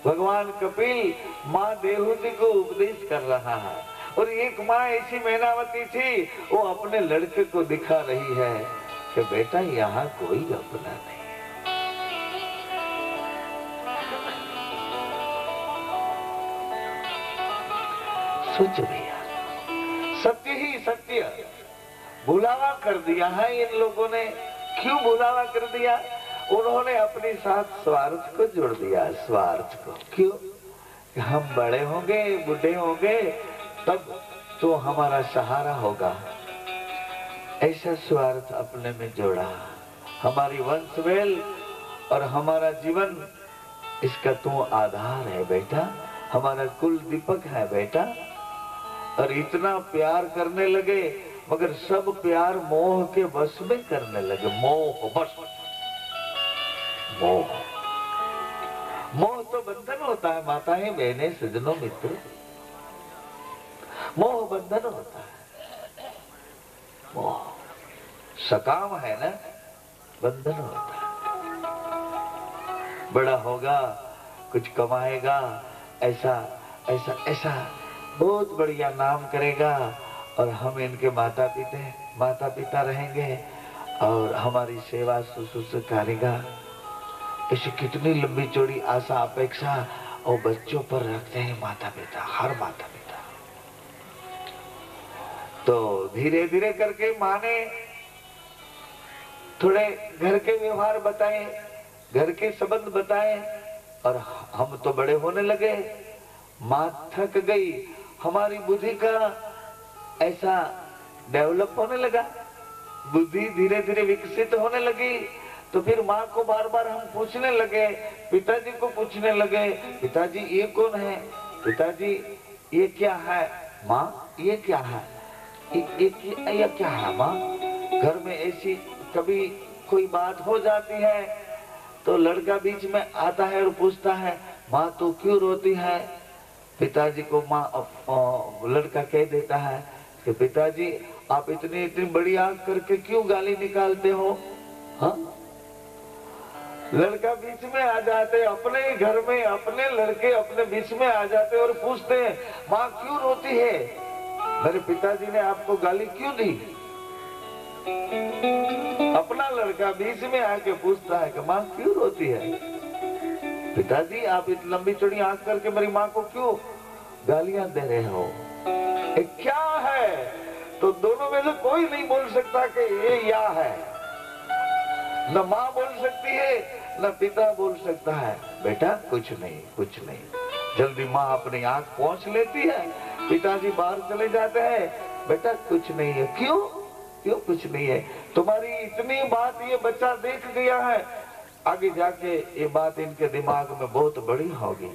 भगवान कपिल माँ देहूति को उपदेश कर रहा है, और एक माँ ऐसी मैनावती थी, वो अपने लड़के को दिखा रही है कि बेटा यहाँ कोई अपना नहीं। सोच भैया, सत्य ही सत्य बुलावा कर दिया है इन लोगों ने। क्यों बुलावा कर दिया? उन्होंने अपने साथ स्वार्थ को जोड़ दिया, स्वार्थ को। क्यों? कि हम बड़े होंगे, बूढ़े होंगे, तब तो हमारा सहारा होगा। ऐसा स्वार्थ अपने में जोड़ा। हमारी वंशवेल और हमारा जीवन, इसका तू आधार है बेटा, हमारा कुल दीपक है बेटा। और इतना प्यार करने लगे, मगर सब प्यार मोह के वश में करने लगे। मोह बस, मोह तो बंधन होता है माताएं, बहनें, सज्जनों, मित्र। मोह बंधन होता है। मोह सकाम है ना, बंधन होता है। बड़ा होगा, कुछ कमाएगा, ऐसा ऐसा ऐसा बहुत बढ़िया नाम करेगा, और हम इनके माता पिता रहेंगे, और हमारी सेवा शुश्रूषा करेगा। ऐसी कितनी लंबी चौड़ी आशा अपेक्षा और बच्चों पर रखते हैं माता पिता, हर माता पिता। तो धीरे धीरे करके माँ ने थोड़े घर के व्यवहार बताए, घर के संबंध बताए, और हम तो बड़े होने लगे। माँ थक गई, हमारी बुद्धि का ऐसा डेवलप होने लगा, बुद्धि धीरे धीरे विकसित होने लगी। तो फिर माँ को बार बार हम पूछने लगे, पिताजी को पूछने लगे, पिताजी ये कौन है, पिताजी ये क्या है, माँ ये क्या है, ये क्या है माँ। घर में ऐसी कभी कोई बात हो जाती है तो लड़का बीच में आता है और पूछता है, माँ तू क्यों रोती है। पिताजी को माँ लड़का कह देता है कि पिताजी आप इतनी बड़ी आंख करके क्यों गाली निकालते हो। हाँ, लड़का बीच में आ जाते, अपने घर में अपने लड़के अपने बीच में आ जाते और पूछते हैं, माँ क्यों रोती है, मेरे पिताजी ने आपको गाली क्यों दी। अपना लड़का बीच में आके पूछता है कि माँ क्यों रोती है। पिताजी आप इतनी लंबी चौड़ी आंख करके मेरी माँ को क्यों गालियां दे रहे हो? ये क्या है? तो दोनों में से कोई नहीं बोल सकता कि ये या है। न माँ बोल सकती है न पिता बोल सकता है। बेटा कुछ नहीं, कुछ नहीं। जल्दी माँ अपनी आंख पोंछ लेती है, पिताजी बाहर चले जाते हैं। बेटा कुछ नहीं है। क्यों? क्यों कुछ नहीं है? तुम्हारी इतनी बात ये बच्चा देख गया है, आगे जाके ये बात इनके दिमाग में बहुत बड़ी होगी।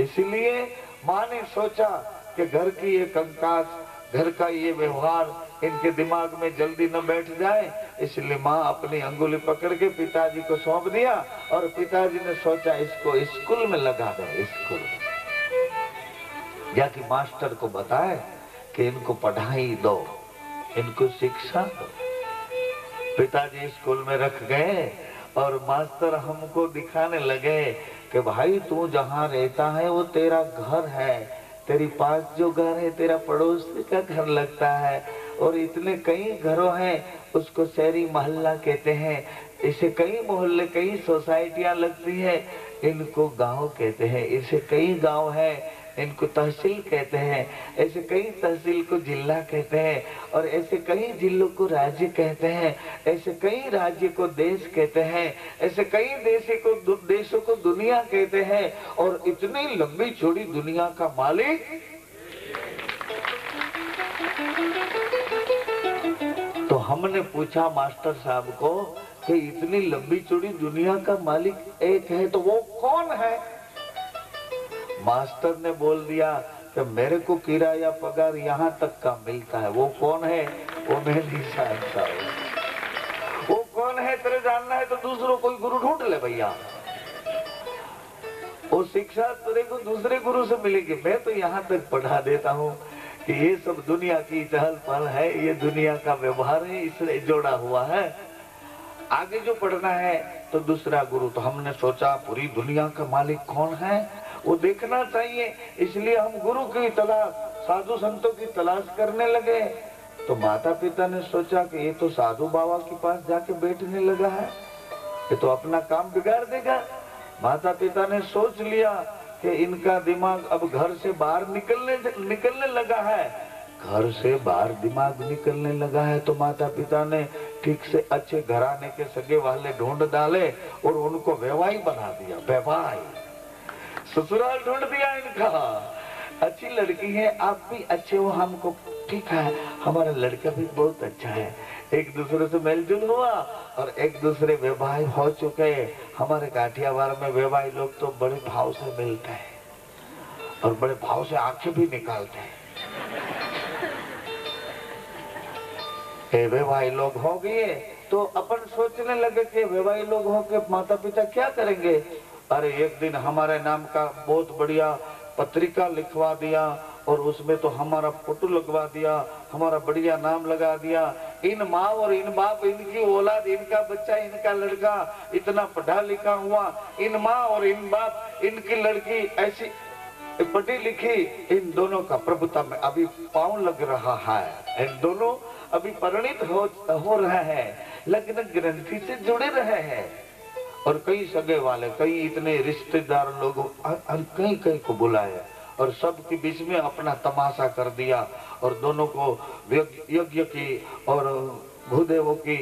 इसलिए माँ ने सोचा कि घर की ये कंकास, घर का ये व्यवहार इनके दिमाग में जल्दी न बैठ जाए, इसलिए माँ अपनी अंगुली पकड़ के पिताजी को सौंप दिया। और पिताजी ने सोचा इसको स्कूल में लगा दे। स्कूल में जाके मास्टर को बताए कि इनको पढ़ाई दो, इनको शिक्षा दो। पिताजी स्कूल में रख गए और मास्टर हमको दिखाने लगे कि भाई तू जहाँ रहता है वो तेरा घर है, तेरी पास जो घर है तेरा पड़ोसी का घर लगता है, और इतने कई घरों हैं, उसको शहरी मोहल्ला कहते हैं। इसे कई मोहल्ले, कई सोसाइटियां लगती है, इनको गांव कहते हैं। इसे कई गांव है, इनको तहसील कहते हैं। ऐसे कई तहसील को जिला कहते हैं, और ऐसे कई जिलों को राज्य कहते हैं। ऐसे कई राज्य को देश कहते हैं। ऐसे कई देशों को दुनिया कहते हैं। और इतनी लंबी चौड़ी दुनिया का मालिक तो हमने पूछा मास्टर साहब को कि इतनी लंबी चौड़ी दुनिया का मालिक एक है तो वो कौन है? मास्टर ने बोल दिया कि मेरे को किराया पगार यहाँ तक का मिलता है। वो कौन है? वो मैं नहीं जानता हूँ। वो कौन है तेरे जानना है तो दूसरों कोई गुरु ढूंढ ले भैया। वो शिक्षा तेरे को दूसरे गुरु से मिलेगी। मैं तो यहाँ तक पढ़ा देता हूँ कि ये सब दुनिया की चहल पहल है, ये दुनिया का व्यवहार है, इसलिए जोड़ा हुआ है। आगे जो पढ़ना है तो दूसरा गुरु। तो हमने सोचा पूरी दुनिया का मालिक कौन है वो देखना चाहिए, इसलिए हम गुरु की तलाश, साधु संतों की तलाश करने लगे। तो माता पिता ने सोचा कि ये तो साधु बाबा के पास जाके बैठने लगा है, ये तो अपना काम बिगाड़ देगा। माता पिता ने सोच लिया कि इनका दिमाग अब घर से बाहर निकलने लगा है। घर से बाहर दिमाग निकलने लगा है तो माता पिता ने ठीक से अच्छे घराने के सगे वाले ढूंढ डाले और उनको वेवाई बना दिया। वेवाई ससुराल ढूंढ दिया इनका। अच्छी लड़की है, आप भी अच्छे हो, हमको ठीक है, हमारा लड़का भी बहुत अच्छा है। एक दूसरे से मेलजुल हुआ और एक दूसरे विवाह हो चुके। हमारे काठियावाड़ में विवाह लोग तो बड़े भाव से मिलते हैं और बड़े भाव से आंखें भी निकालते हैं। विवाह लोग हो गए तो अपन सोचने लगे कि विवाह लोग हो के माता पिता क्या करेंगे। अरे एक दिन हमारे नाम का बहुत बढ़िया पत्रिका लिखवा दिया और उसमें तो हमारा फोटो लगवा दिया, हमारा बढ़िया नाम लगा दिया। इन माँ और इन बाप, इनकी औलाद, इनका बच्चा, इनका लड़का इतना पढ़ा लिखा हुआ, इन माँ और इन बाप, इनकी लड़की ऐसी पढ़ी लिखी, इन दोनों का प्रभुता में अभी पांव लग रहा है। इन दोनों अभी परिणित हो रहे हैं, लग्न ग्रंथि से जुड़े रहे हैं। और कई सगे वाले, कई इतने रिश्तेदार लोगों कई कई को बुलाया और सबके बीच में अपना तमाशा कर दिया। और दोनों को यज्ञ की और भूदेवों की,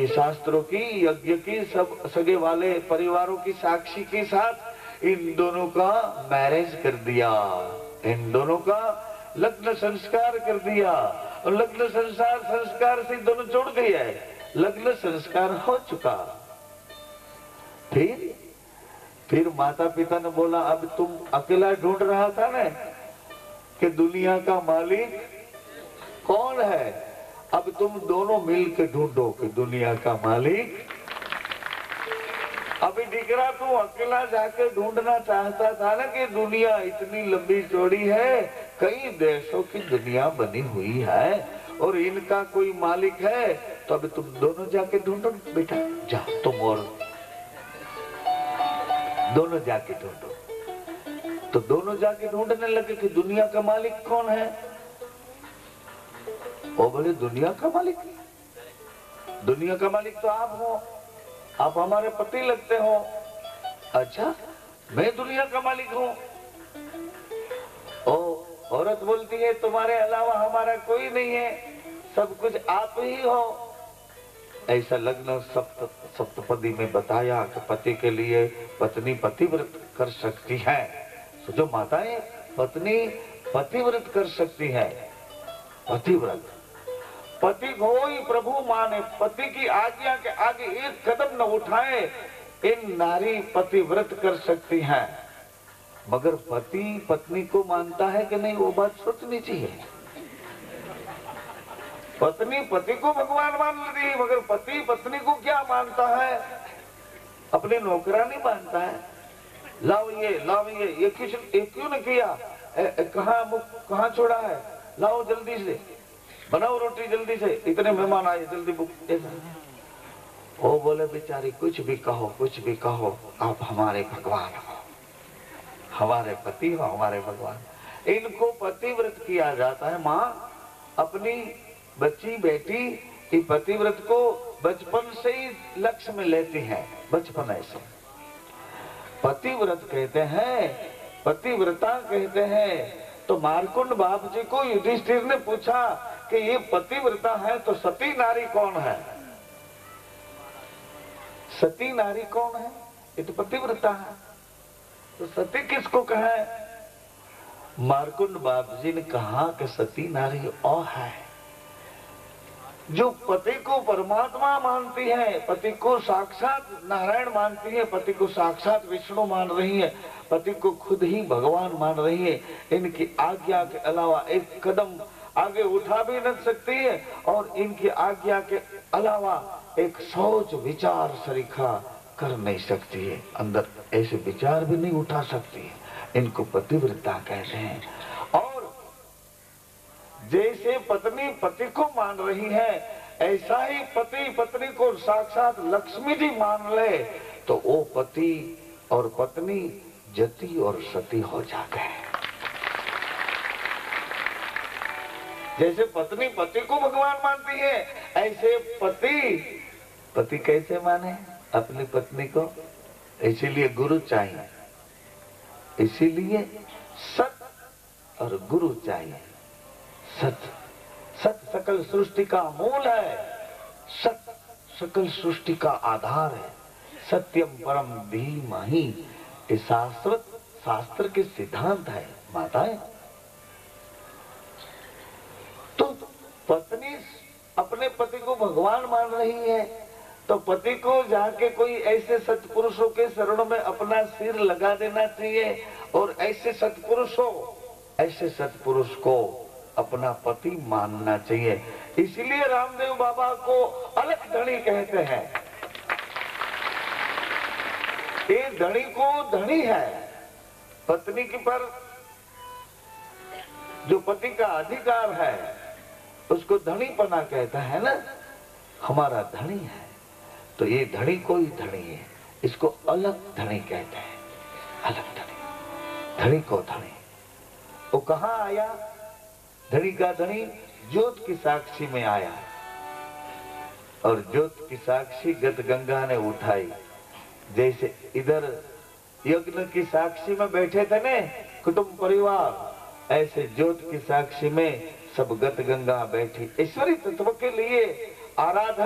शास्त्रों की, यज्ञ की, सब सगे वाले परिवारों की साक्षी के साथ इन दोनों का मैरिज कर दिया। इन दोनों का लग्न संस्कार कर दिया और लग्न संस्कार से दोनों जुड़ गए हैं। लग्न संस्कार हो चुका। फिर माता पिता ने बोला अब तुम अकेला ढूंढ रहा था ना कि दुनिया का मालिक कौन है, अब तुम दोनों मिल के ढूंढो कि दुनिया का मालिक। अभी दिखरा तू अकेला जाके ढूंढना चाहता था ना कि दुनिया इतनी लंबी चौड़ी है, कई देशों की दुनिया बनी हुई है और इनका कोई मालिक है, तो अभी तुम दोनों जाके ढूंढो। बेटा जा, तुम और दोनों जाके ढूंढो। तो दोनों जाके ढूंढने लगे कि दुनिया का मालिक कौन है। वो बोले दुनिया का मालिक, दुनिया का मालिक तो आप हो, आप हमारे पति लगते हो। अच्छा मैं दुनिया का मालिक हूँ। औरत बोलती है तुम्हारे अलावा हमारा कोई नहीं है, सब कुछ आप ही हो। ऐसा लग्न सप्तपदी में बताया कि पति के लिए पत्नी पतिव्रत कर सकती है। तो जो माताएं पत्नी पतिव्रत कर सकती है, पतिव्रत, पति को ही प्रभु माने, पति की आज्ञा के आगे एक कदम न उठाए, इन नारी पतिव्रत कर सकती हैं। मगर पति पत्नी को मानता है कि नहीं, वो बात सोचनी चाहिए। पत्नी पति को भगवान मान लेती है, मगर पति पत्नी को क्या मानता है? अपने नौकरानी मानता है। लाओ ये क्यों न किया, कहाँ छोड़ा है, लाओ जल्दी से, बनाओ रोटी जल्दी से, इतने मेहमान आए, जल्दी बुक। वो बोले बेचारी कुछ भी कहो, आप हमारे भगवान हो, हमारे पति हो, हमारे भगवान। इनको पतिव्रत किया जाता है। माँ अपनी बच्ची बेटी की पतिव्रत को बचपन से ही लक्ष्य में लेती है, बचपन ऐसे पतिव्रत कहते हैं, पतिव्रता कहते हैं। तो मारकुंड बाप जी को युधिष्ठिर ने पूछा कि ये पतिव्रता है तो सती नारी कौन है? सती नारी कौन है? ये तो पतिव्रता है, तो सती किसको कहे? मारकुंड बाप जी ने कहा कि सती नारी और है जो पति को परमात्मा मानती है, पति को साक्षात नारायण मानती है, पति को साक्षात विष्णु मान रही है, पति को खुद ही भगवान मान रही है। इनकी आज्ञा के अलावा एक कदम आगे उठा भी न सकती है, और इनकी आज्ञा के अलावा एक सोच विचार सरीखा कर नहीं सकती है, अंदर ऐसे विचार भी नहीं उठा सकती है। इनको पतिव्रता कहते हैं। और जैसे पत्नी पति को मान रही है, ऐसा ही पति पत्नी को साक्षात लक्ष्मी जी मान ले, तो वो पति और पत्नी जति और सती हो जाते हैं। जैसे पत्नी पति को भगवान मानती है, ऐसे पति कैसे माने अपनी पत्नी को? इसीलिए गुरु चाहिए, इसीलिए सत और गुरु चाहिए। सत सकल सृष्टि का मूल है, सत सकल सृष्टि का आधार है। सत्यम परम धीमहि, ये शास्त्र के सिद्धांत है माताएं। तो पत्नी अपने पति को भगवान मान रही है, तो पति को जाके कोई ऐसे सत्पुरुषों के शरणों में अपना सिर लगा देना चाहिए, और ऐसे सत्पुरुष को अपना पति मानना चाहिए। इसलिए रामदेव बाबा को अलग धनी कहते हैं। ये धनी को धनी है, पत्नी के पर जो पति का अधिकार है उसको धनीपना कहता है ना, हमारा धनी है। तो ये धनी को ही धनी है, इसको अलग धनी कहते हैं, अलग धनी, धनी को धनी। वो कहाँ आया? धनी का धनी ज्योत की साक्षी में आया, और ज्योत की साक्षी गत गंगा ने उठाई। जैसे इधर यज्ञ की साक्षी में बैठे थे ने कुटुंब परिवार, ऐसे ज्योत की साक्षी में सब गत गंगा बैठी। ईश्वरी तत्व के लिए आराधना